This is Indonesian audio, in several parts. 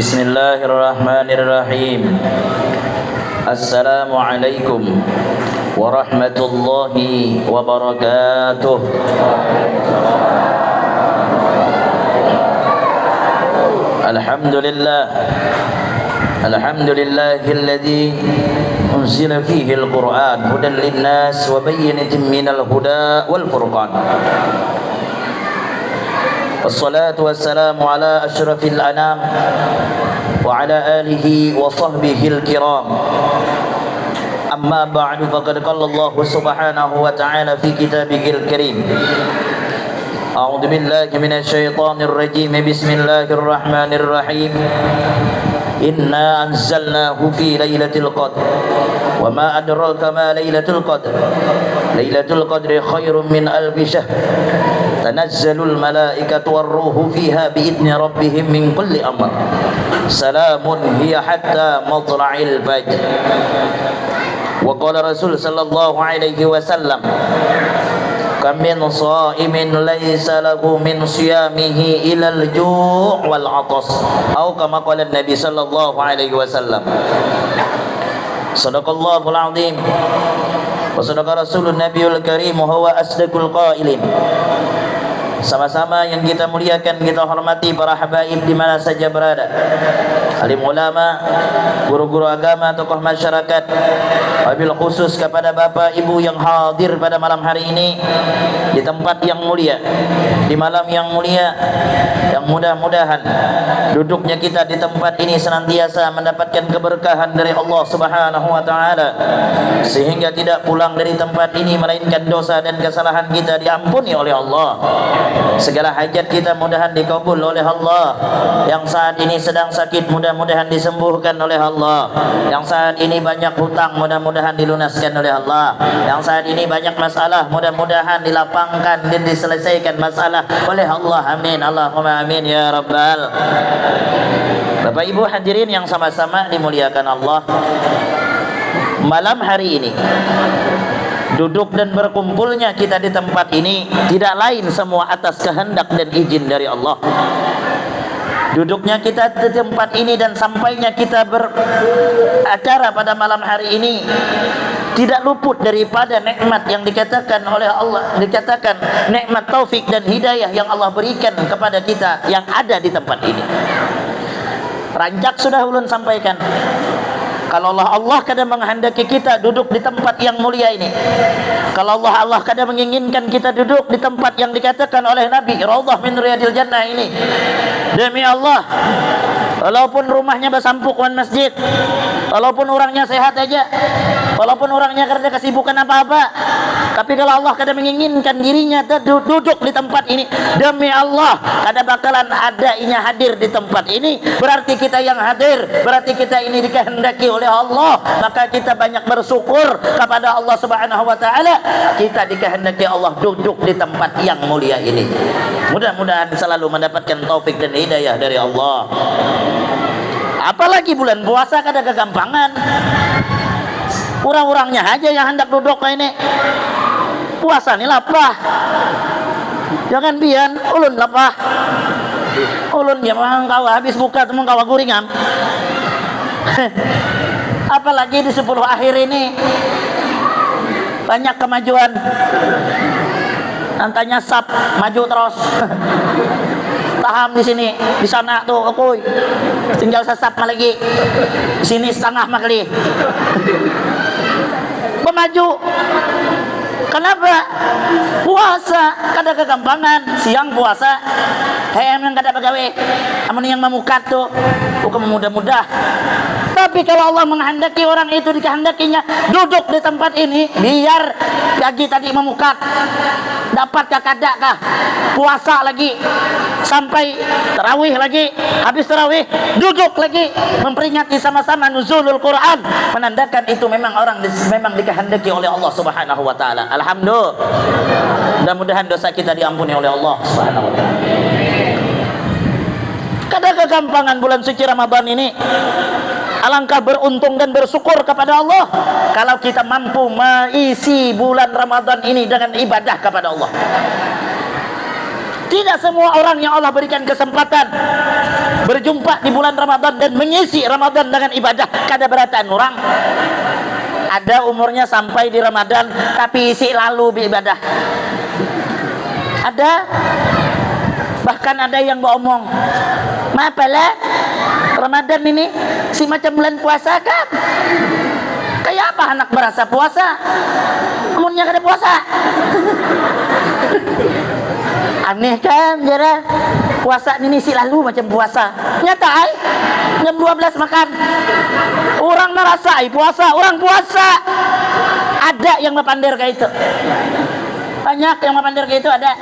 Bismillahirrahmanirrahim. Assalamualaikum warahmatullahi wabarakatuh. Alhamdulillah. Alhamdulillahilladzi unzila fihi al-Qur'an hudan lin-nas wa bayyinatin minal huda wal furqan. Wassalatu wassalamu ala asyrafil anam wa ala alihi wa sahbihi al-kiram. Amma ba'du, faqad qala Allah subhanahu wa ta'ala fi kitabihil karim. A'udzu billahi minasy syaithanir rajim. Bismillahir rahmanir rahim. Inna anzalnahu fi lailatul qadr. Wa ma adraka ma lailatul qadr. Lailatul qadri khairum min alfi syahr. Tanazzalul malaikatu war-ruhu fiha biidzni rabbihim min kulli amr. Salamun hiya hatta matla'il fajr. Wa qala Rasul sallallahu alaihi wasallam, kam min sha'imin laysa lahu min siyamihi ilal ju' wal 'atas, atau kama qala Nabi sallallahu alaihi wasallam. Shadaqallahul 'azim wa shadaqa rasulun nabiyul karim wa huwa asdaqul qailin. Sama-sama yang kita muliakan, kita hormati para habaib di mana saja berada, alim ulama, guru-guru agama, tokoh masyarakat, wabil khusus kepada bapak ibu yang hadir pada malam hari ini di tempat yang mulia, di malam yang mulia, yang mudah-mudahan duduknya kita di tempat ini senantiasa mendapatkan keberkahan dari Allah Subhanahu wa taala, sehingga tidak pulang dari tempat ini melainkan dosa dan kesalahan kita diampuni oleh Allah. Segala hajat kita mudahan dikabul oleh Allah. Yang saat ini sedang sakit mudah-mudahan disembuhkan oleh Allah. Yang saat ini banyak hutang mudah-mudahan dilunaskan oleh Allah. Yang saat ini banyak masalah mudah-mudahan dilapangkan dan diselesaikan masalah oleh Allah. Amin, Allahumma amin ya rabbal. Bapak Ibu hadirin yang sama-sama dimuliakan Allah, malam hari ini duduk dan berkumpulnya kita di tempat ini tidak lain semua atas kehendak dan izin dari Allah. Duduknya kita di tempat ini dan sampainya kita beracara pada malam hari ini tidak luput daripada nikmat yang dikatakan oleh Allah, dikatakan nikmat taufik dan hidayah yang Allah berikan kepada kita yang ada di tempat ini. Rancak sudah ulun sampaikan, kalau Allah kadang menghendaki kita duduk di tempat yang mulia ini, kalau Allah kadang menginginkan kita duduk di tempat yang dikatakan oleh Nabi Raudhah min Riyadil Jannah ini, demi Allah, walaupun rumahnya besampukan masjid, walaupun orangnya sehat aja, walaupun orangnya kerja kesibukan apa-apa, tapi kalau Allah kadang menginginkan dirinya duduk di tempat ini, demi Allah kadang bakalan adanya hadir di tempat ini, berarti kita yang hadir, berarti kita ini dikehendaki oleh Allah, maka kita banyak bersyukur kepada Allah Subhanahu wa taala, kita dikehendaki Allah duduk di tempat yang mulia ini. Mudah-mudahan selalu mendapatkan taufik dan hidayah dari Allah. Apalagi bulan puasa kada kegampangan. Orang-orangnya aja yang hendak duduk kayak ini. Puasa ni lapah. Jangan bian ulun lapah. Ulun ya mang kawa habis buka temen kawa guringam. Apalagi di 10 akhir ini banyak kemajuan. Antanya sap maju terus. Taham di sini, di sana tuh akuy. Tinggal sesap lagi. Di sini setengah makli. Pemaju. Kenapa? Puasa kada kegampangan. Siang puasa, yang kada pegawai, amun yang memukat tuh bukan mudah-mudah. Tapi kalau Allah menghendaki orang itu dikehendakinya duduk di tempat ini, biar pagi tadi memukat, dapatkah kadakah puasa lagi sampai tarawih lagi, habis tarawih duduk lagi memperingati sama-sama nuzulul Quran, menandakan itu memang orang memang dikehendaki oleh Allah Subhanahu wa taala. Alhamdulillah. Mudah-mudahan dosa kita diampuni oleh Allah Subhanahu wa taala. Kada kegampangan bulan suci Ramadan ini. Alangkah beruntung dan bersyukur kepada Allah kalau kita mampu mengisi bulan Ramadan ini dengan ibadah kepada Allah. Tidak semua orang yang Allah berikan kesempatan berjumpa di bulan Ramadan dan mengisi Ramadan dengan ibadah kada beratan orang. Ada umurnya sampai di Ramadan tapi isi lalu beribadah. Ada, bahkan ada yang ngomong, "Mapalah Ramadan ini si macam bulan puasa kan? Kayak apa anak berasa puasa? Umurnya kada puasa." Aneh kan, jara puasa ini si lalu macam puasa. Nyata jam 12 makan. Orang merasa puasa, orang puasa. Ada yang mepandir kayak itu. Banyak yang memandir kayak itu ada.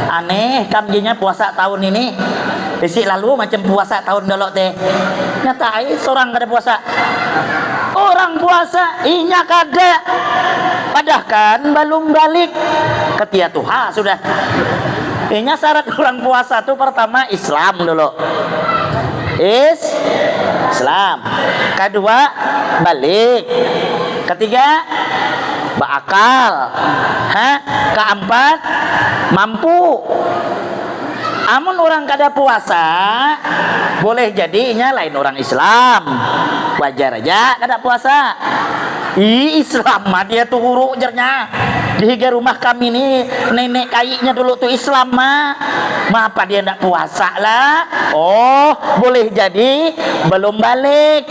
Aneh, kamjinya puasa tahun ini. Isi lalu macam puasa tahun dulu teh. Nyata seorang kada puasa. Orang puasa, inya kada. Padahal kan belum balik ke tia Tuhan sudah. Inya syarat orang puasa tuh pertama Islam dulu. Islam. Kedua balik. Ketiga berakal. Keempat mampu. Amun orang kada puasa boleh jadinya lain orang Islam. Wajar aja kada puasa. Islam mah dia tuh guru jernya. Di higa rumah kami nih nenek kayaknya dulu tuh Islam mah. Apa dia ndak puasa lah? Oh, boleh jadi belum balik.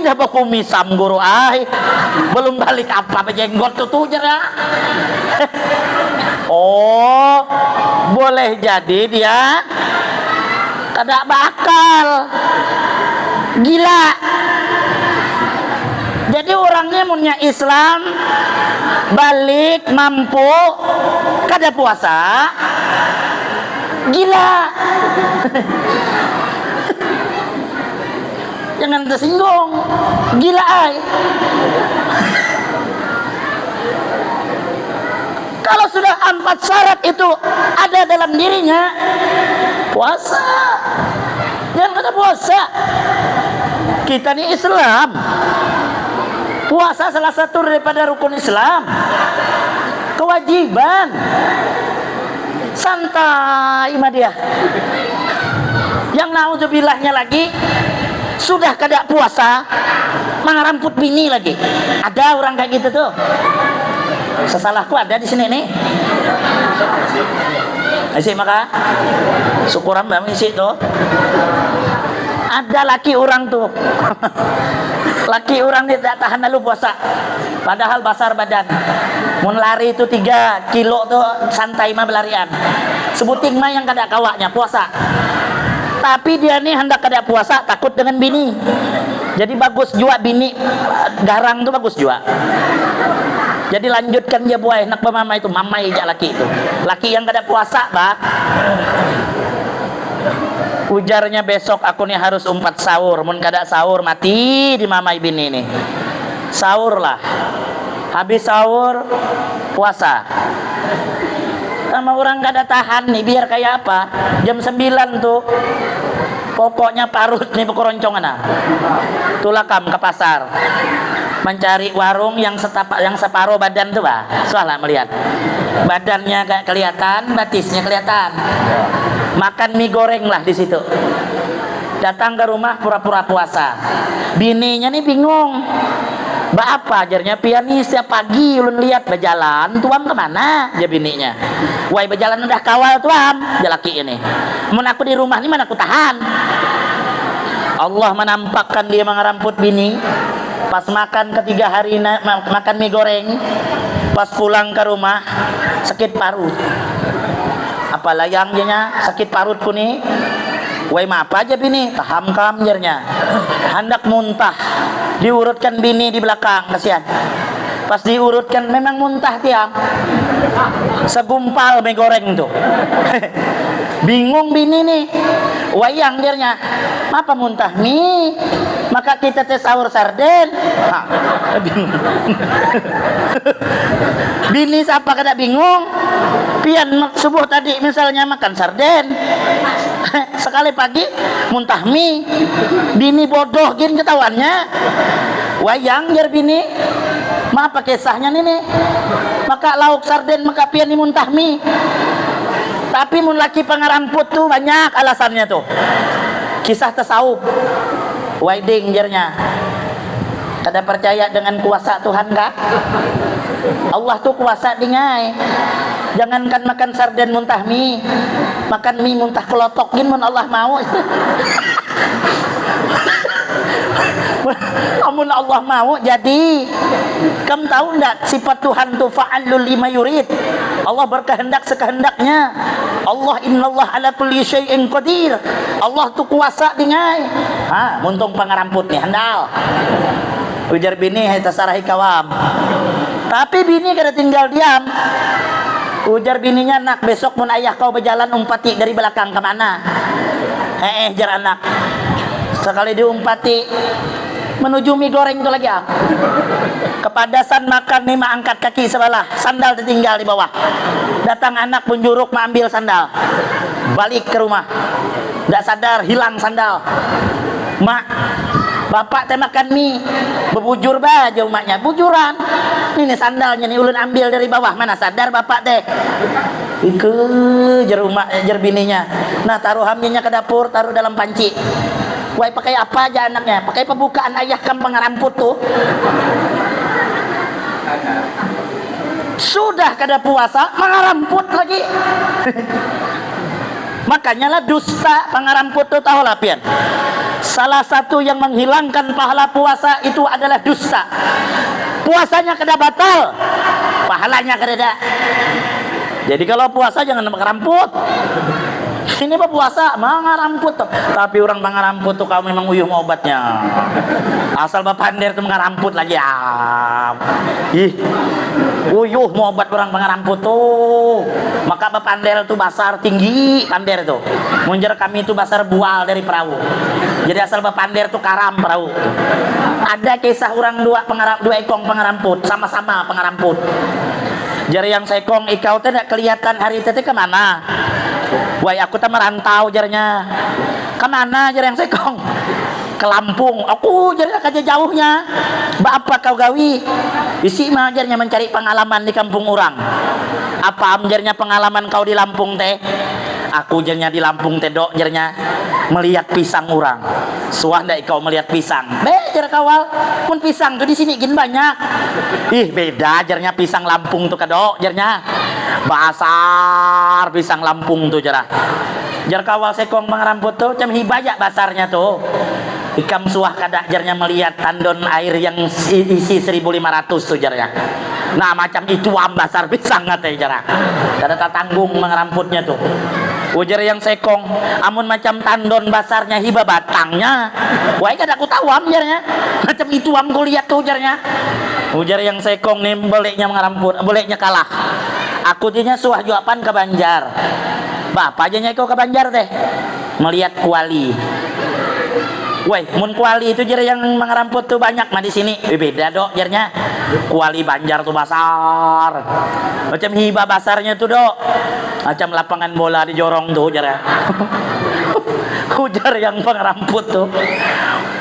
Dah bakumisam guru belum balik apa jenggot tuh jernya. Oh, boleh jadi dia kada bakal gila. Jadi orangnya punya Islam balik mampu kada puasa gila. Jangan tersinggung, gila Kalau sudah 4 syarat itu ada dalam dirinya, puasa. Jangan ada puasa. Kita ini Islam. Puasa salah satu daripada rukun Islam. Kewajiban. Santai mah dia. Yang naudzubilahnya lagi sudah kada puasa mangaramput bini lagi. Ada orang kayak gitu tuh. Sesalahku ada di sini nih. Isi maka syukuran bang isi tuh. Ada laki orang tuh. Laki orang tidak tahan lalu puasa. Padahal besar badan. Mun lari itu 3 kilo tuh santai mah belarian. Sebuting mah yang kada kawaknya puasa. Tapi dia nih hendak kada puasa takut dengan bini. Jadi bagus jua bini garang tuh bagus jua. Jadi lanjutkan dia buai nak mama itu mamai aja laki itu. Laki yang kada puasa, bah. Ujarnya besok aku nih harus umpat sahur. Mun kada sahur mati di mamai bini nih. Sahur lah. Habis sahur puasa. Sama orang kada tahan nih biar kayak apa? Jam 9 tuh. Pokoknya parut nih pekeroncongan ah. Tulakam ke pasar. Mencari warung yang separuh badan tuh, bah. Soalnya melihat. Badannya gak kelihatan, batisnya kelihatan. Makan mie goreng lah di situ. Datang ke rumah pura-pura puasa. Bininya nih bingung. Ba apa ajarnya piani setiap pagi ulun lihat berjalan tuam kemana dia bininya. Wah berjalan udah kawal tuam dia laki ini. Mun aku di rumah ini mana aku tahan. Allah menampakkan dia mengeramput bini. Pas makan ketiga hari makan mie goreng. Pas pulang ke rumah sakit parut. Apalah yang dia sakit parutku nih. Wai apa aja bini taham kamjernya hendak muntah diurutkan bini di belakang kasihan pas diurutkan memang muntah tiang segumpal mie goreng tuh bingung bini nih wayang jernya apa muntah mie maka kita tes sahur sarden bingung bini siapa kada bingung pian subuh tadi misalnya makan sarden sekali pagi muntah mie bini bodoh gin ketahuannya wayang jar bini Apa kisahnya nih? Maka lauk sarden maka pian muntah mie. Tapi mun laki pangaramput tuh banyak alasannya tuh. Kisah tasawuf. Wedding jarnya. Kada percaya dengan kuasa Tuhan kah? Allah tuh kuasa dingai. Jangankan makan sarden muntah mie, makan mie muntah kelotokin mun Allah mau. Amun Allah mau jadi. Kamu tahu enggak sifat Tuhan tuh fa'alul lima yurid. Allah berkehendak sekehendaknya. Allah innallah ala kulli syai'in qadir. Allah tuh kuasa dingai. Muntung pangaramput nih handal. Ujar bini hai tasarahi kawam. Tapi bini kada tinggal diam. Ujar bininya, nak besok mun ayah kau berjalan umpati dari belakang kemana? Jar anak. Sekali diumpati menuju mie goreng itu lagi Kepadasan makan nih angkat kaki sebelah, sandal tertinggal di bawah. Datang anak punjuruk mengambil sandal. Balik ke rumah. Enggak sadar hilang sandal. Mak, bapak teh makan mie, bebujur baju maknya, bujuran. Ini sandalnya nih ulun ambil dari bawah, mana sadar bapak teh. Ike jer bininya. Nah, taruh hamilnya ke dapur, taruh dalam panci. Wah, pakai apa aja anaknya? Pakai pembukaan ayah kam pangaramput tuh. Sudah kada puasa, mangaramput lagi. Makanya lah dusta pangaramput tuh tahu lah pian. Salah satu yang menghilangkan pahala puasa itu adalah dusta. Puasanya kada batal, pahalanya kada ada. Jadi kalau puasa jangan mangaramput. Ini apa puasa mangaramput tuh. Tapi orang mangaramput tuh kau memang uyuh mau obatnya. Asal bapander tuh mangaramput lagi uyuh mau obat orang mangaramput tuh. Maka bapander tuh basar tinggi pander tuh. Munjer kami tuh basar bual dari perahu. Jadi asal bapander tuh karam perahu. Ada kisah orang dua ekong pangaramput sama-sama pangaramput. Jari yang sekong ikau teh tidak kelihatan hari tete kemana? Wah, aku tak merantau jarnya. Kemana jari yang sekong? Ke Lampung. Aku jari kaja jauhnya. Apa kau gawi? Isi mah jarnya mencari pengalaman di kampung orang. Apa jarnya pengalaman kau di Lampung teh? Aku jarnya di Lampung teh dok jarnya melihat pisang orang. Suah ndak kau melihat pisang? Jar kawal. Mun pisang tuh di sini gin banyak. Beda jarnya pisang Lampung tuh kadok jarnya. Basar pisang Lampung tuh jarah. Jar kawal sekong pangaramput tuh cam hibajak basarnya tuh. Ikam suah kada jarnya melihat tandon air yang isi 1.500 tuh jarnya. Nah macam itu basar pisang teh jarah. Kada tanggung mangaramputnya tuh. Ujar yang sekong, amun macam tandon basarnya hiba batangnya. Wah, kada aku tahu amjarnya. Macam itu am ku lihat tuh ujarnya. Ujar yang sekong nih bolehnya mengaramput, bolehnya kalah. Aku dinya suah jawaban ke Banjar. Bapak aja nyai kau ke Banjar teh. Melihat kuali. Woi, mun kuali itu jar yang mengaramput tuh banyak mah di sini. Beda dok jarnya. Kuali Banjar tuh basar. Macam hiba basarnya tuh dok. Macam lapangan bola di jorong tuh jar. Ujar yang pengaramput tuh.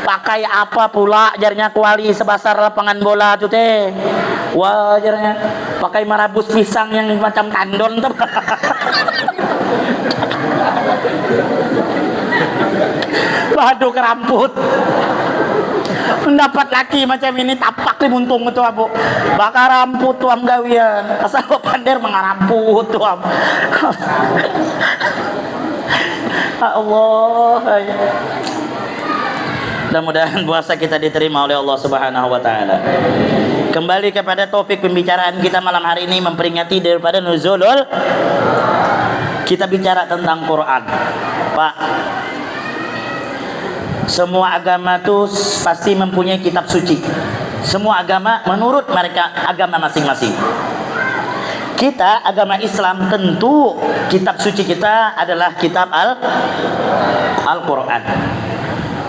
Pakai apa pula jarnya kuali sebesar lapangan bola tuh teh. Wah jarnya pakai marabus pisang yang macam tandon tuh. Waduh keramput. Mendapat laki macam ini tapak di muntung itu abu. Bakar ramput tuam gawian. Asal pander mengaramput tuam. Allah. Mudah-mudahan puasa kita diterima oleh Allah Subhanahu wa taala. Kembali kepada topik pembicaraan kita malam hari ini, memperingati daripada nuzulul. Kita bicara tentang Quran. Pak, semua agama itu pasti mempunyai kitab suci. Semua agama menurut mereka agama masing-masing. Kita agama Islam tentu kitab suci kita adalah kitab Al-Quran.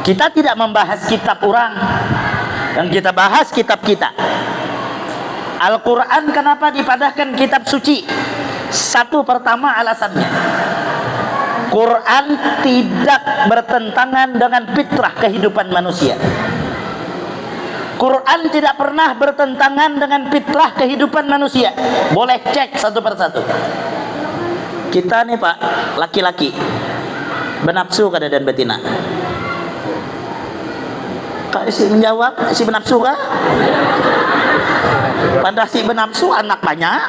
Kita tidak membahas kitab orang dan kita bahas kitab kita. Al-Quran kenapa dipadahkan kitab suci? Satu pertama alasannya, Quran tidak bertentangan dengan fitrah kehidupan manusia. Quran tidak pernah bertentangan dengan fitrah kehidupan manusia. Boleh cek satu persatu. Kita nih Pak, laki-laki benafsu kada dan betina. Kak si menjawab, si benafsu kah? Pada si benafsu anak banyak.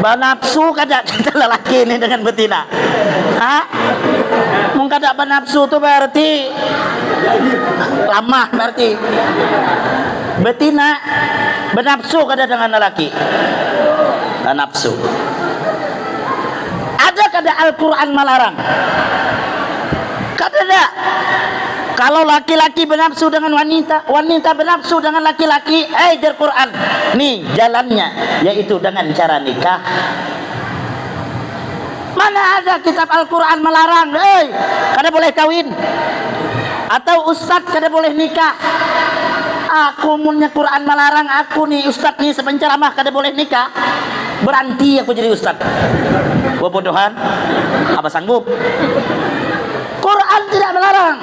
Benafsu kada kita lelaki ini dengan betina. Hah? Mung kada benafsu tu berarti lamah berarti. Betina benafsu kada dengan lelaki. Benafsu. Ada kada Al-Quran melarang? Kada ada. Kalau laki-laki benafsu dengan wanita, wanita benafsu dengan laki-laki, jar Quran. Nih jalannya, yaitu dengan cara nikah. Mana ada kitab Al-Quran melarang? Kada boleh kawin. Atau ustaz kada boleh nikah. Aku punya Quran melarang aku nih ustaz nih sepenceramah kada boleh nikah. Berhenti aku jadi ustaz. Bodohan. Apa sanggup? Quran tidak melarang.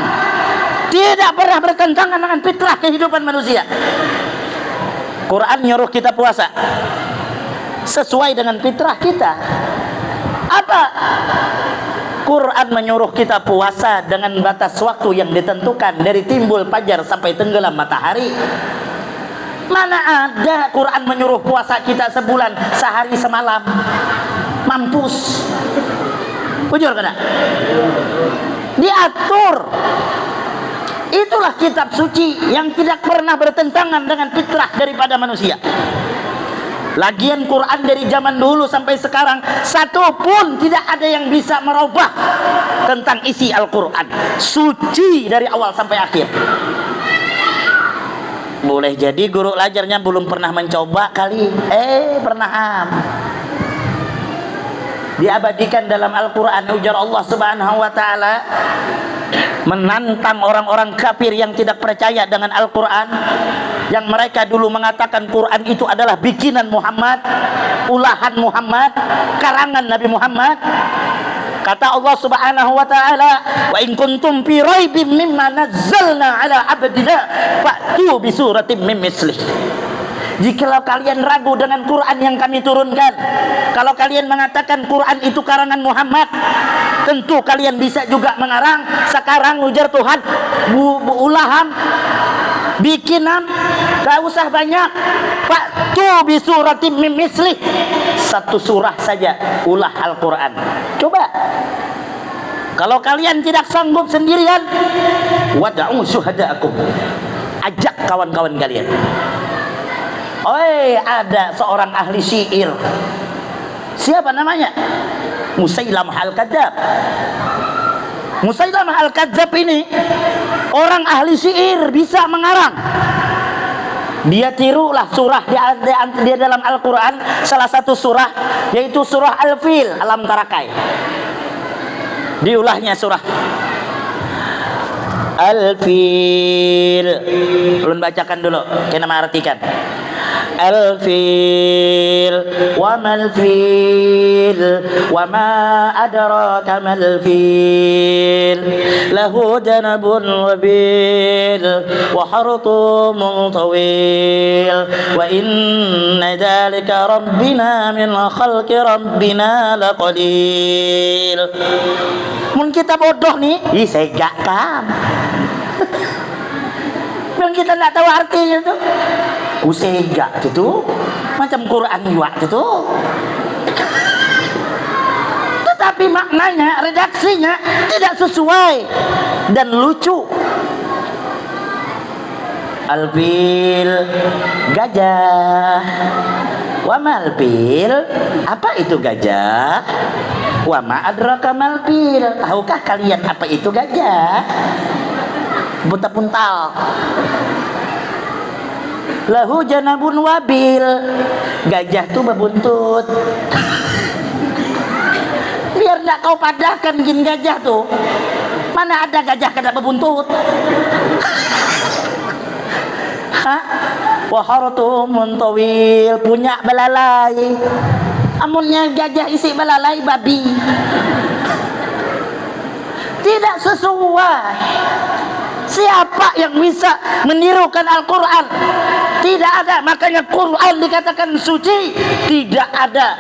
Tidak pernah bertentangan dengan fitrah kehidupan manusia. Quran nyuruh kita puasa sesuai dengan fitrah kita. Apa? Quran menyuruh kita puasa dengan batas waktu yang ditentukan dari timbul fajar sampai tenggelam matahari. Mana ada Quran menyuruh puasa kita sebulan sehari semalam? Mampus. Jujur kada? Diatur. Itulah kitab suci yang tidak pernah bertentangan dengan fitrah daripada manusia. Lagian Quran dari zaman dulu sampai sekarang satu pun tidak ada yang bisa merubah tentang isi Al-Quran. Suci dari awal sampai akhir. Boleh jadi guru lajarnya belum pernah mencoba kali. Pernah. Diabadikan dalam Al-Quran ujar Allah Subhanahu wa ta'ala menantang orang-orang kafir yang tidak percaya dengan Al-Quran, yang mereka dulu mengatakan Quran itu adalah bikinan Muhammad, ulahan Muhammad, karangan Nabi Muhammad. Kata Allah Subhanahu wa ta'ala, wa in kuntum fi raibim mimma nazzalna ala abdina fa'tu bi suratin min mislih. Jikalau kalian ragu dengan Quran yang kami turunkan, kalau kalian mengatakan Quran itu karangan Muhammad, tentu kalian bisa juga mengarang. Sekarang ujar Tuhan, ulahan, bikinan, gak usah banyak. Fa'tu bi suratin min mislih. Satu surah saja ulah Al-Quran. Coba. Kalau kalian tidak sanggup sendirian, wada'u syuhada'akum. Ajak kawan-kawan kalian. Ada seorang ahli syair. Siapa namanya? Musailamah Al-Kadzab. Musailamah Al-Kadzab ini orang ahli syair, bisa mengarang. Dia tirulah surah dia dalam Al-Quran, salah satu surah yaitu surah Al-Fil, Alam Tarakai. Diulahnya surah Al-Fil. Ulun bacakan dulu, kena mengartikan. Al-Fil wa mal fil wa ma adraka mal fil lahu janabun wabil wa hartumun tawil wa inna dhalika rabbina min khalqi rabbina laqalil. Mun kita bodoh nih, saya gak kan. Mun kita tidak tahu artinya tuh, usega itu macam Quran juga itu. Tetapi maknanya, redaksinya tidak sesuai dan lucu. Al-Fil, gajah. Wa mal fil, apa itu gajah? Wa ma adraka mal fil, tahukah kalian apa itu gajah? Buntal. Lahu janabun wabil, gajah tuh berbuntut. Biar enggak kau padahkan gin gajah tuh. Mana ada gajah kada berbuntut? Hah? Wa hartumun tawil, punya belalai. Amunnya gajah isi belalai babi. Tidak sesuai. Siapa yang bisa menirukan Al-Quran? Tidak ada. Makanya Quran dikatakan suci. Tidak ada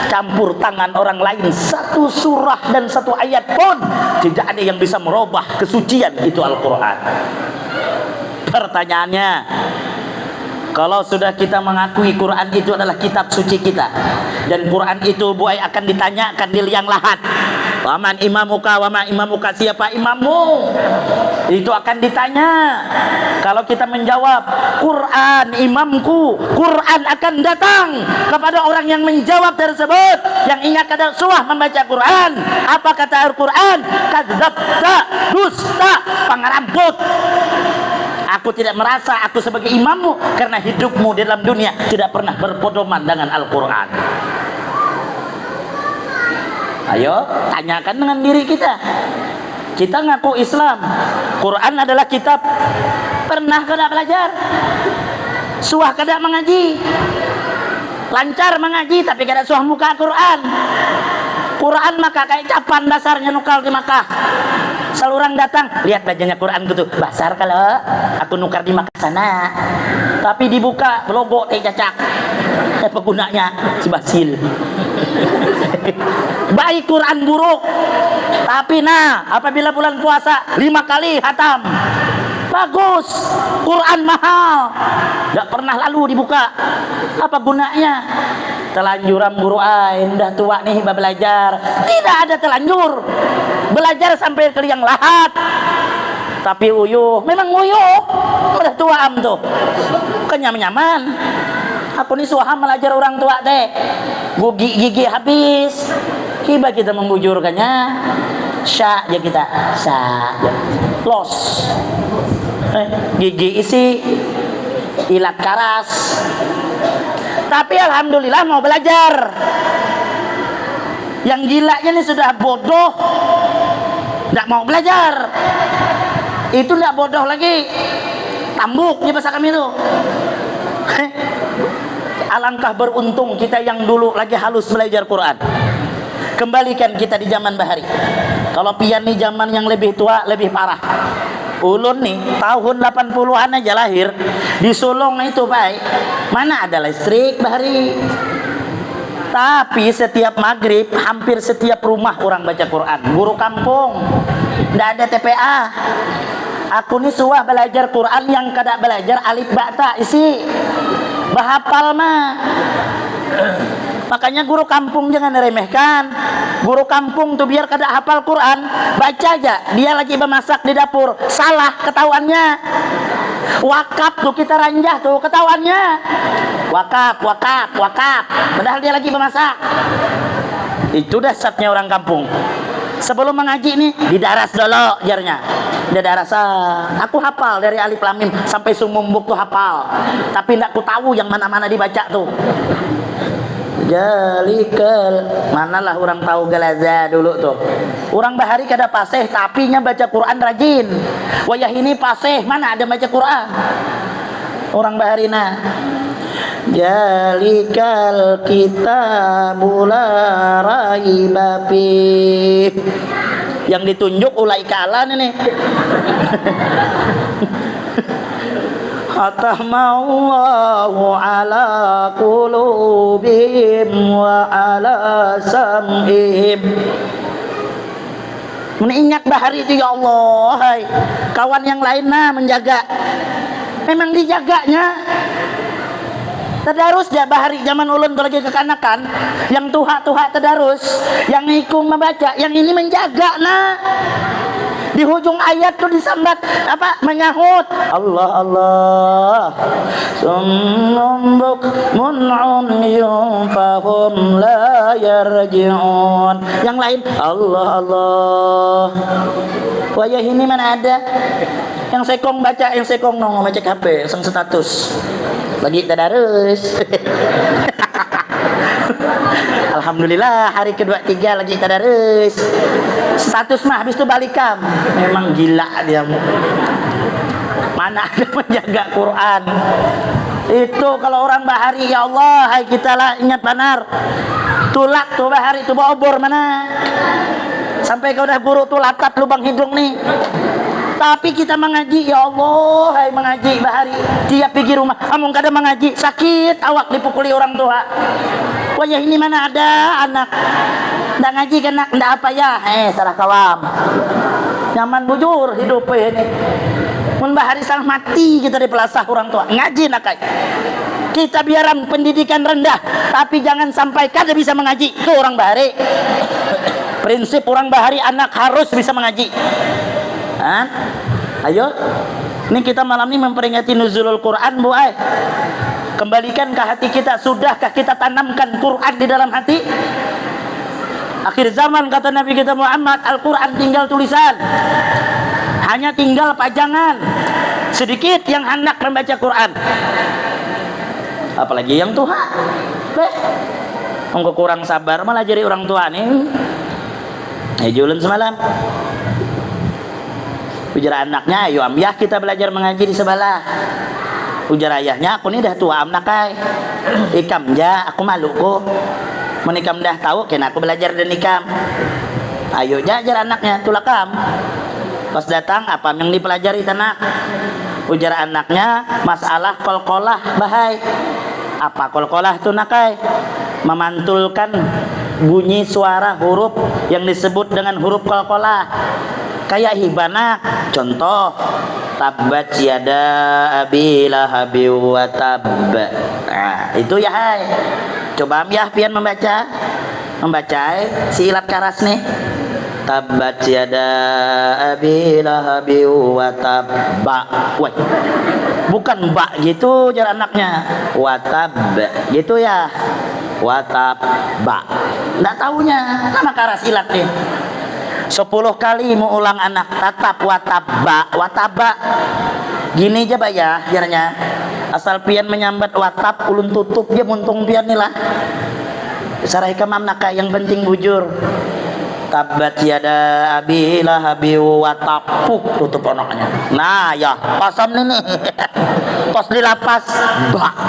campur tangan orang lain. Satu surah dan satu ayat pun tidak ada yang bisa merubah kesucian itu Al-Quran. Pertanyaannya, kalau sudah kita mengakui Quran itu adalah kitab suci kita, dan Quran itu buai akan ditanyakan di liang lahat, waman imamuka, wama imamuka, siapa imammu, itu akan ditanya. Kalau kita menjawab Quran imamku, Quran akan datang kepada orang yang menjawab tersebut, yang ingat kata Rasulullah membaca Quran. Apa kata Al-Quran? Kadzabta, dusta, pangaramput. Aku tidak merasa aku sebagai imammu karena hidupmu di dalam dunia tidak pernah berpedoman dengan Al-Quran. Ayo tanyakan dengan diri kita. Kita ngaku Islam, Quran adalah kitab. Pernah kada belajar? Suah kada mengaji? Lancar mengaji tapi kada suah muka Quran. Quran maka kayak capan dasarnya nukal di Makkah. Salurang datang, lihat bacanya Quran gitu. Basar kalau aku nukar di Makkah sana. Tapi dibuka logo teh cacak. Apa gunanya? Si Basil. Baik Quran buruk. Tapi nah, apabila bulan puasa 5 kali hatam. Bagus. Quran mahal. Tidak pernah lalu dibuka. Apa gunanya? Telanjuran guru ain dah tua nih belajar. Tidak ada telanjur. Belajar sampai ke liang lahat. Tapi uyuh, memang uyuh. Udah tua am tuh. Kenyam-nyaman. Aku nih suaham belajar orang tua teh. Gigi habis. Kiba kita membujurkannya. Sya ya kita. Sya. Los. Gigi isi. Ilat karas. Tapi alhamdulillah mau belajar. Yang gilanya nih sudah bodoh, tidak mau belajar. Itu tidak bodoh lagi, tambuk di bahasa kami itu. Alangkah beruntung kita yang dulu lagi halus belajar Quran. Kembalikan kita di zaman bahari. Kalau pian nih zaman yang lebih tua, lebih parah. Ulun nih tahun 80-an aja lahir di Solong itu baik. Mana ada listrik bahari. Tapi setiap maghrib hampir setiap rumah orang baca Quran. Guru kampung, tidak ada TPA. Aku nih suah belajar Quran yang kada belajar alif bata isi bahapal mah. Makanya guru kampung jangan diremehkan. Guru kampung tuh biar kada hafal Quran, baca aja. Dia lagi memasak di dapur, salah ketahuannya. Wakaf tuh kita ranjah tuh ketahuannya. Wakaf. Padahal dia lagi memasak. Itu dasarnya orang kampung. Sebelum mengaji nih didaras dulu jarnya. Didarasan. Aku hafal dari alif lam mim sampai sumumbuk tuh hafal. Tapi ndak ku tahu yang mana-mana dibaca tuh. Jalikal, manalah orang tahu galaza dulu tuh. Orang bahari kada paseh tapi nya baca Quran rajin. Wayah ini paseh, mana ada baca Quran. Orang bahari nah. Jalikal kitabu la raiba fi. Yang ditunjuk ulai kalan ini. Khatamallahu ala qulubihim wa ala sam'ihim. Mengingat bahari itu ya Allah, hai. Kawan yang lain nah menjaga. Memang dijaganya. Tadarus dia bahari zaman ulun lagi kekanakan, yang tuha-tuha tadarus, yang ikung membaca, yang ini menjaga nah. Di hujung ayat tuh disambat apa menyahut Allah Allah summum umyun fahum la yarji'un. Yang lain Allah Allah. Wayah ini mana ada yang sekong baca, yang sekong nongol baca HP sang status lagi tadarus. Alhamdulillah hari kedua tiga lagi tadarus. Status mah habis itu balikam. Memang gila dia. Mana ada menjaga Quran. Itu kalau orang bahari ya Allah, hai kita lah ingat benar. Tulak tuh bahari tuh bawa obor mana. Sampai kau udah guru tuh latat lubang hidung nih. Tapi kita mengaji, ya Allah, hai mengaji bahari. Tiap pergi rumah, amun kada mengaji, sakit awak dipukuli orang tua. Wajah ini mana ada anak. Ndak ngaji kan nak, ndak apa ya? Salah kawam. Nyaman bujur hidup ini. Mun bahari salah mati kita dipelasah orang tua. Ngaji nak kai. Kita biaran pendidikan rendah, tapi jangan sampai kada bisa mengaji. Itu orang bahari. Prinsip orang bahari, anak harus bisa mengaji. Ayo, ini kita malam ini memperingati nuzulul Quran, Bu. Kembalikan ke hati kita. Sudahkah kita tanamkan Quran di dalam hati? Akhir zaman kata Nabi kita Muhammad, Al-Quran tinggal tulisan, hanya tinggal pajangan. Sedikit yang hendak membaca Quran, apalagi yang tua. Engkau kurang sabar malah jadi orang tua nih. Julen semalam ujar anaknya, ayo amyah kita belajar mengaji di sebelah. Ujar ayahnya, aku ini dah tua amnak kai. Ikam ja, aku malu ko. Menikam dah tahu, kena aku belajar dan nikam. Ayo jajar anaknya, tulakam. Pas datang, apa yang dipelajari tanah? Ujar anaknya, masalah kolkolah bahai. Apa kolkolah tuh nakai? Memantulkan bunyi suara huruf yang disebut dengan huruf kolkolah. Kayak hibana, contoh tabbat yada abi lahabi wa tab. Nah, itu ya hai. Coba ya pian membaca si ilat karas nih. Tabbat yada abi lahabi wa tab. Woi. Bukan ba gitu jar anaknya. Wa tab gitu ya. Wa tab ba. Enggak taunya nama karas ilat nih. 10 kali mau ulang anak, tatap wataba. Gini aja Pak ya, jarnya. Asal pian menyambat watap, ulun tutup dia muntung pian nih lah. Sarai kemam naka yang penting bujur. Tabat yada abi lahabi watapuk, tutup onoknya. Nah ya, pasam nih. Pas dilapas,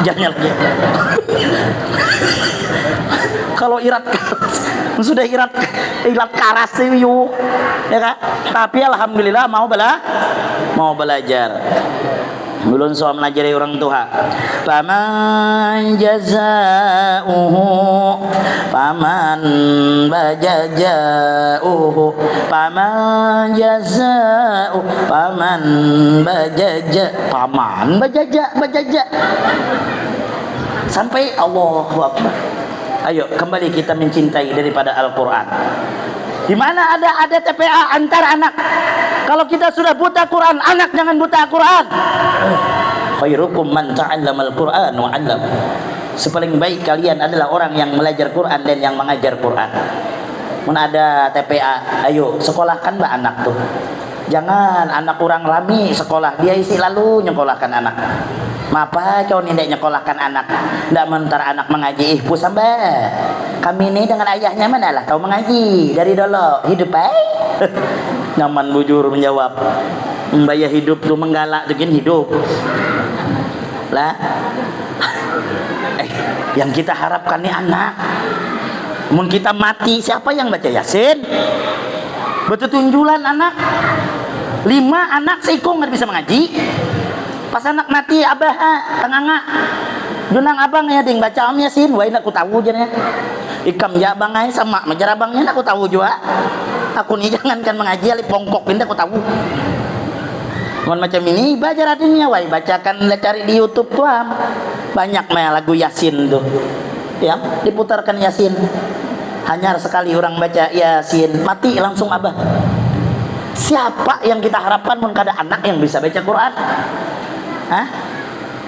jangan lagi. Kalau irat sudah irat karas sih yuk, ya kan? Tapi alhamdulillah mau belajar. Belum soal melajari orang tua. Paman jazauhu, paman bajajauhu, paman jazau, paman bajaja, paman bajaja. Sampai Allahu Akbar. Ayo kembali kita mencintai daripada Al-Quran. Di mana ada TPA antar anak. Kalau kita sudah buta Quran, anak jangan buta Quran. Khairukum man ta'allamal Quran wa 'allam. Sepaling baik kalian adalah orang yang belajar Quran dan yang mengajar Quran. Mun ada TPA, ayo sekolahkan mbak anak tuh. Jangan anak kurang lami sekolah, dia isi lalu nyekolahkan anak. Mapa kau ni nyekolahkan anak, ndak mentar anak mengaji pusamba. Kami ini dengan ayahnya mana lah tahu mengaji dari dulu hidup Nyaman bujur menjawab, mbaya hidup tuh menggalak tuh hidup lah. Yang kita harapkan nih anak. Mun kita mati siapa yang baca Yasin? Betul tunjulan anak. 5 anak seikung nggak bisa mengaji. Pas anak mati abah tenganga junang abang ya ding baca Om Yasin. Wah ini aku tahu jadinya. Ikam ya abang ay sama majar abangnya aku tahu juga. Aku nih jangankan mengaji alip bongkok pindah aku tahu. Mon macam ini baca artinya wah bacakan cari di YouTube tuh banyak lagu Yasin tuh. Ya, diputarkan Yasin. Hanya sekali orang baca Yasin mati langsung abah. Siapa yang kita harapkan mun kada anak yang bisa baca Quran?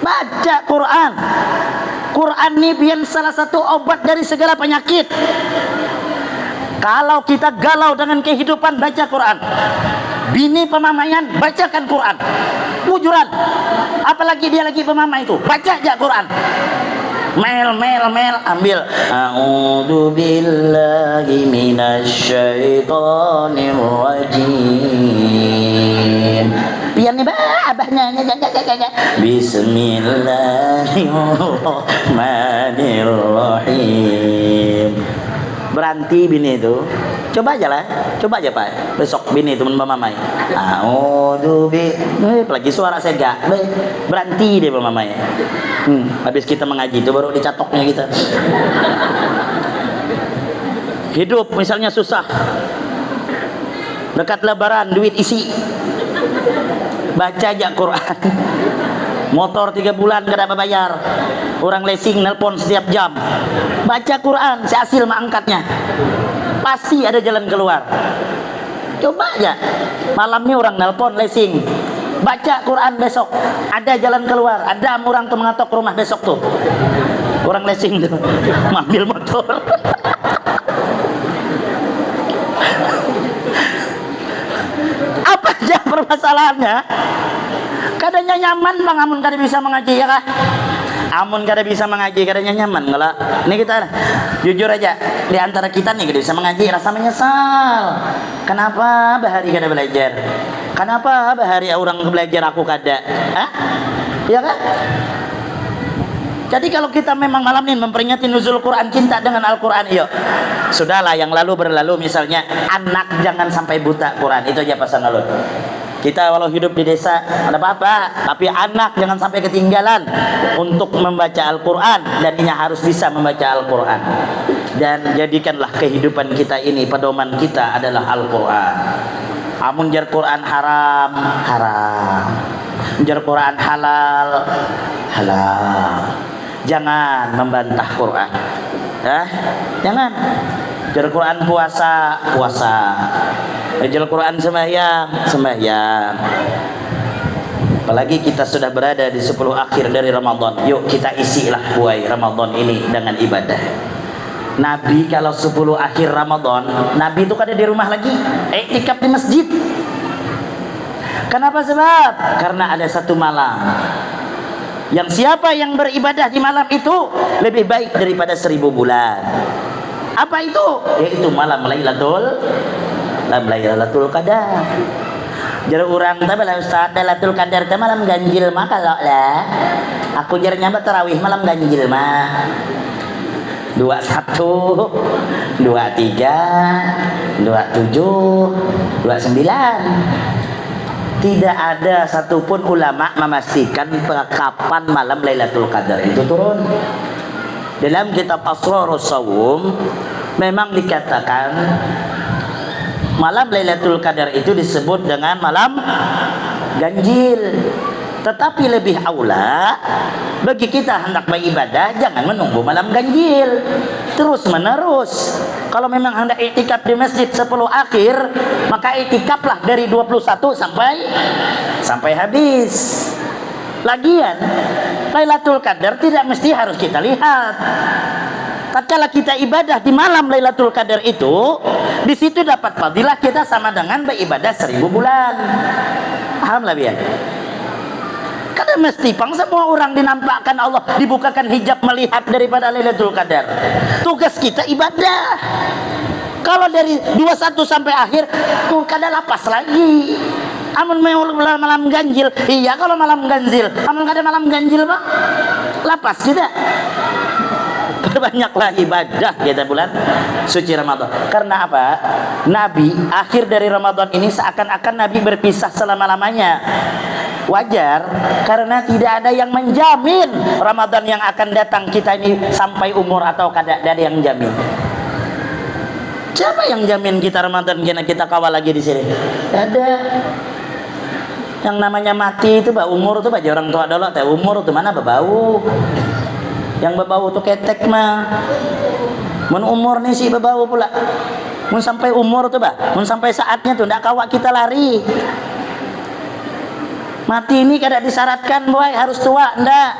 Baca Quran. Quran ini biar salah satu obat dari segala penyakit. Kalau kita galau dengan kehidupan, baca Quran. Bini pemamaian, bacakan Quran. Wujuran. Apalagi dia lagi pemamai itu, baca aja Quran. Mel ambil. A'udzu billahi minasyaitonir rajim. Pian nih abahnya. Bismillahirrahmanirrahim. Berhenti bini itu. Coba aja lah, coba aja Pak. Besok bini teman mamai. Apalagi suara saya gak berhenti deh mamai. Habis kita mengaji itu baru dicatoknya kita. Hidup misalnya susah, dekat lebaran duit isi, baca aja Quran. Motor 3 bulan gak ada bayar, orang leasing nelpon setiap jam, baca Quran sehasil mengangkatnya, pasti ada jalan keluar. Coba aja malam ini orang nelpon leasing, baca Quran besok ada jalan keluar. Ada orang tuh mengatok rumah besok tuh, orang leasing tuh ambil motor. Apa aja permasalahannya? Kadanya nyaman bang, amun kada bisa mengaji ya kah? Amun kada bisa mengaji, kadanya nyaman nggak? Ini kita jujur aja, di antara kita nih kada bisa mengaji rasa menyesal. Kenapa bahari kada belajar? Kenapa bahari orang belajar aku kada? Hah? Ya kan? Jadi kalau kita memang malam ini memperingati nuzul Quran, cinta dengan Al-Quran, yuk. Sudahlah yang lalu berlalu, misalnya anak jangan sampai buta Quran, itu aja pesan lalu. Kita walau hidup di desa ada apa-apa, tapi anak jangan sampai ketinggalan untuk membaca Al-Quran, dan ini harus bisa membaca Al-Quran. Dan jadikanlah kehidupan kita ini, pedoman kita adalah Al-Quran. Amun jar Quran haram, haram. Jar Quran halal, halal. Jangan membantah Quran. Jangan. Jar Quran puasa, puasa. Jar Quran sembahyang, sembahyang. Apalagi kita sudah berada di 10 akhir dari Ramadan. Yuk kita isilah buai Ramadan ini dengan ibadah. Nabi kalau 10 akhir Ramadan, Nabi itu kada di rumah lagi, iktikaf di masjid. Kenapa? Sebab karena ada satu malam yang siapa yang beribadah di malam itu lebih baik daripada 1000 bulan. Apa itu? Yaitu malam Lailatul Qadar. Jar urang teh bala Ustaz, Lailatul Qadar teh malam ganjil mah kalau lah. Aku jarnya tarawih malam ganjil mah. 21, 23, 27, 29. Tidak ada satupun ulama memastikan kapan malam Lailatul Qadar itu turun. Dalam kitab Asrarus Shawm memang dikatakan malam Lailatul Qadar itu disebut dengan malam ganjil. Tetapi lebih aula bagi kita hendak beribadah, jangan menunggu malam ganjil terus menerus. Kalau memang hendak iktikaf di masjid 10 akhir, maka iktikaflah dari 21 sampai habis. Lagian Lailatul Qadar tidak mesti harus kita lihat. Tatkala kita ibadah di malam Lailatul Qadar itu, di situ dapat fadilah kita sama dengan beribadah 1000 bulan. Paham lah biar? Karena mesti pang semua orang dinampakkan Allah, dibukakan hijab melihat daripada Lailatul Qadar. Tugas kita ibadah. Kalau dari 21 sampai akhir, kada lapas lagi. Amun malam ganjil, iya kalau malam ganjil. Amun kada malam ganjil Pak, lapas kita. Perbanyaklah ibadah kita bulan suci Ramadan. Karena apa? Nabi akhir dari Ramadan ini seakan-akan Nabi berpisah selama-lamanya. Wajar, karena tidak ada yang menjamin Ramadan yang akan datang kita ini sampai umur atau kada ada yang jamin. Siapa yang jamin kita Ramadan kita kawal lagi di sini? Ada. Yang namanya mati itu umur itu bagi orang tua dulu, teh umur itu mana berbau. Yang berbau itu ketek mah. Mun umur nih sih berbau pula. Mun sampai umur tuh mun sampai saatnya tuh ndak kawak kita lari. Mati ini kada disyaratkan boy harus tua, ndak.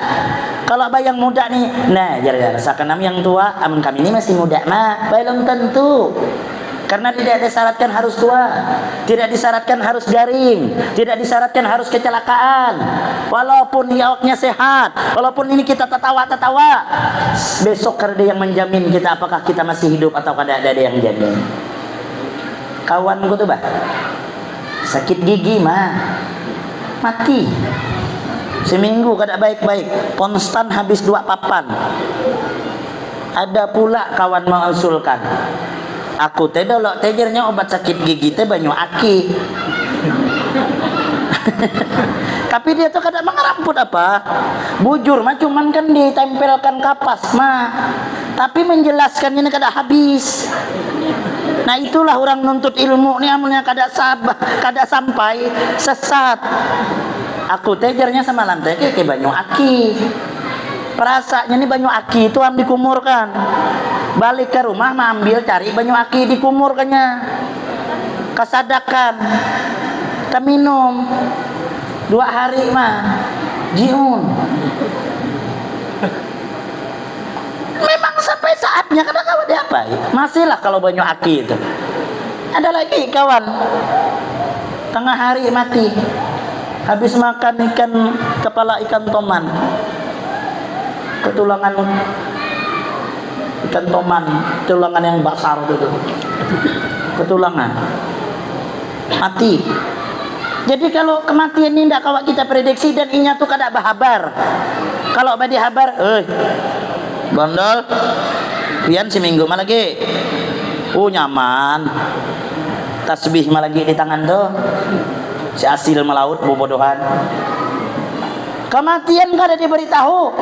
Kalau abah yang muda nih, nah jar rasakan kami yang tua, amun kami ini masih muda mah, belum tentu. Karena tidak disyaratkan harus tua, tidak disyaratkan harus garing, tidak disyaratkan harus kecelakaan. Walaupun yaoknya sehat, walaupun ini kita tertawa-tertawa, besok ada yang menjamin kita apakah kita masih hidup atau kada ada yang jamin. Kawanku tuh sakit gigi mah mati seminggu kada baik-baik, konstan habis 2 papan. Ada pula kawan mengusulkan Aku teh dolok tejernya obat sakit gigi teh banyu aki. Tapi dia tuh kada mengeramput apa. Bujur mah cuman kan ditempelkan kapas mah. Tapi menjelaskannya ini kada habis. Nah itulah orang nuntut ilmu nih amalnya kada sampai sesat. Aku tejernya semalam teh ke banyu aki. Perasanya nih banyu aki itu am dikumurkan. Balik ke rumah mah ambil cari banyu aki dikumurkannya. Kasadakan. Kita minum 2 hari mah jiun. Memang sampai saatnya kadang kawan diapai. Masihlah kalau banyu aki itu. Ada lagi kawan tengah hari mati habis makan kepala ikan toman, ketulangan ikan toman, tulangan yang besar itu, ketulangan mati. Jadi kalau kematian ini tidak kawak kita prediksi dan inya tuh kada bahabar. Kalau badi habar, bondol, pian seminggu mah lagi, nyaman, tasbih mah lagi di tangan tuh, si asil melaut bobodohan. Kematian kada diberitahu.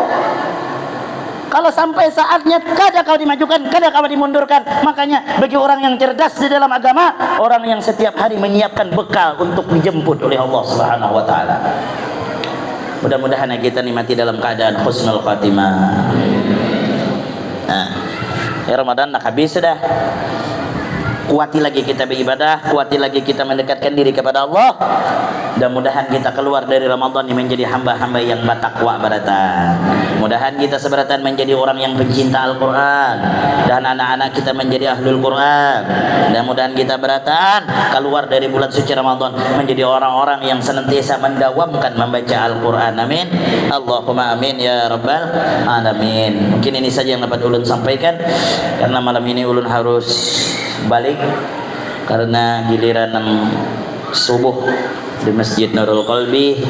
Kalau sampai saatnya kada kau dimajukan, kada kau dimundurkan. Makanya bagi orang yang cerdas di dalam agama, orang yang setiap hari menyiapkan bekal untuk dijemput oleh Allah Subhanahu wa taala. Mudah-mudahan kita nikmati dalam keadaan husnul khatimah. Nah, ya Ramadan nak habis sudah. Kuati lagi kita beribadah, kuati lagi kita mendekatkan diri kepada Allah. Mudah-mudahan kita keluar dari Ramadan ini menjadi hamba-hamba yang bertakwa baratan. Mudahan kita seberatan menjadi orang yang pencinta Al-Quran dan anak-anak kita menjadi ahlul Quran. Dan mudahan kita beratan keluar dari bulan suci Ramadan menjadi orang-orang yang senantiasa mendawamkan membaca Al-Quran. Amin. Allahumma amin ya rabbal alamin. Mungkin ini saja yang dapat ulun sampaikan karena malam ini ulun harus balik karena giliran subuh di Masjid Nurul Qalbi.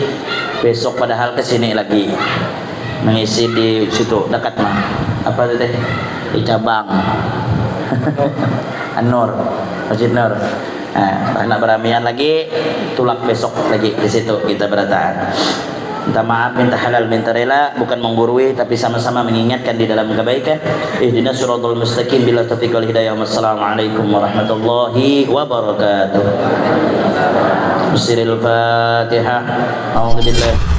Besok padahal kesini lagi mengisi di situ dekat mah apa itu teh di cabang An-Nur, Masjid Nur. Anak beramian lagi tulak besok lagi di situ kita berataan. Minta maaf, minta halal, minta rela, bukan menggurui tapi sama-sama mengingatkan di dalam kebaikan. Ihdinas siratal mustaqim bila taufiq wal hidayah. Wassalamualaikum warahmatullahi wabarakatuh. Bismillahirrahmanirrahim. A'udzubillahi